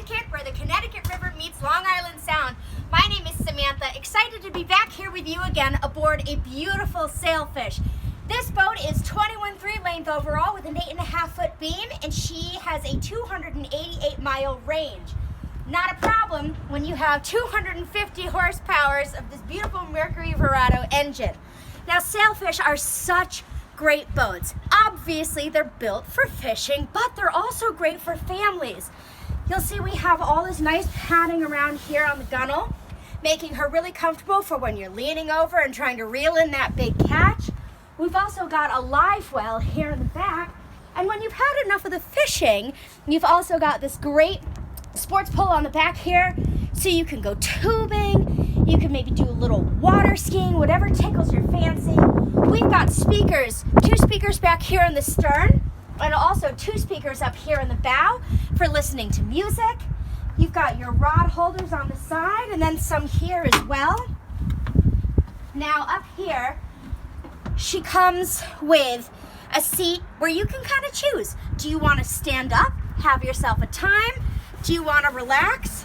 Connecticut, where the Connecticut River meets Long Island Sound. My name is Samantha, excited to be back here with you again aboard a beautiful Sailfish. This boat is 21.3 length overall with an 8.5 foot beam, and she has a 288 mile range. Not a problem when you have 250 horsepower of this beautiful Mercury Verado engine. Now, Sailfish are such great boats. Obviously, they're built for fishing, but they're also great for families. You'll see we have all this nice padding around here on the gunnel, making her really comfortable for when you're leaning over and trying to reel in that big catch. We've also got a live well here in the back, and when you've had enough of the fishing, you've also got this great sports pole on the back here, so you can go tubing, you can maybe do a little water skiing, whatever tickles your fancy. We've got speakers, 2 speakers back here in the stern, and also 2 speakers up here in the bow for listening to music. You've got your rod holders on the side, and then some here as well. Now up here, she comes with a seat where you can kind of choose. Do you want to stand up, have yourself a time? Do you want to relax?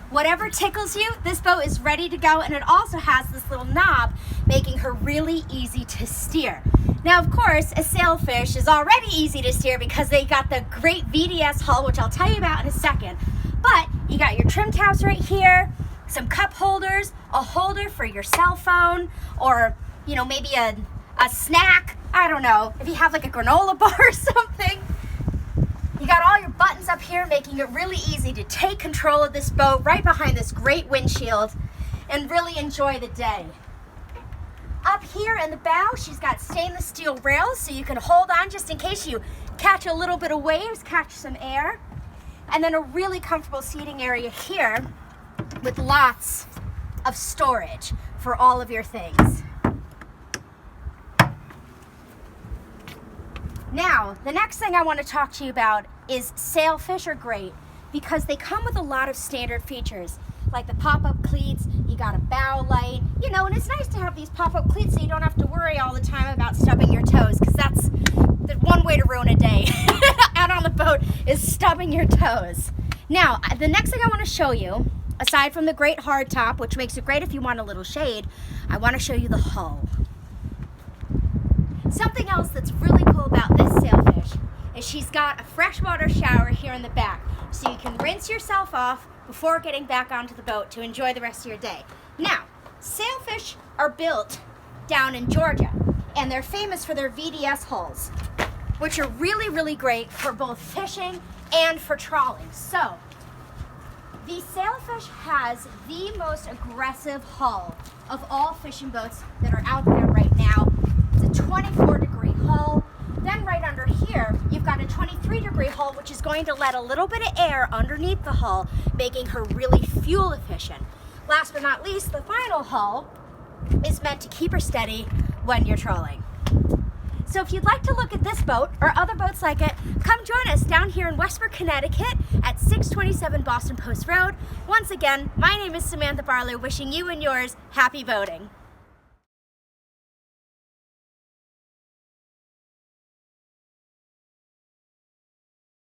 Whatever tickles you, this boat is ready to go, and it also has this little knob making her really easy to steer. Now, of course, a Sailfish is already easy to steer because they got the great VDS hull, which I'll tell you about in a second. But you got your trim tabs right here, some cup holders, a holder for your cell phone, or maybe a snack. I don't know, if you have like a granola bar or something. You got all your buttons up here, making it really easy to take control of this boat right behind this great windshield and really enjoy the day. Up here in the bow, she's got stainless steel rails so you can hold on just in case you catch a little bit of waves, catch some air. And then a really comfortable seating area here with lots of storage for all of your things. Now, the next thing I want to talk to you about is Sailfish are great because they come with a lot of standard features, like the pop-up cleats, you got a bow light, and it's nice to have these pop-up cleats so you don't have to worry all the time about stubbing your toes, because that's the one way to ruin a day out on the boat is stubbing your toes. Now, the next thing I want to show you, aside from the great hardtop, which makes it great if you want a little shade, I want to show you the hull. Something else that's really cool about this Sailfish is she's got a freshwater shower here in the back, so you can rinse yourself off before getting back onto the boat to enjoy the rest of your day. Now, Sailfish are built down in Georgia, and they're famous for their VDS hulls, which are really, really great for both fishing and for trawling. So, the Sailfish has the most aggressive hull of all fishing boats that are out there right now. It's a 24-degree hull. Then right under here, you've got a 23-degree hull, which is going to let a little bit of air underneath the hull, making her really fuel efficient. Last but not least, the final hull is meant to keep her steady when you're trawling. So if you'd like to look at this boat or other boats like it, come join us down here in Westbrook, Connecticut at 627 Boston Post Road. Once again, my name is Samantha Barlow, wishing you and yours happy boating.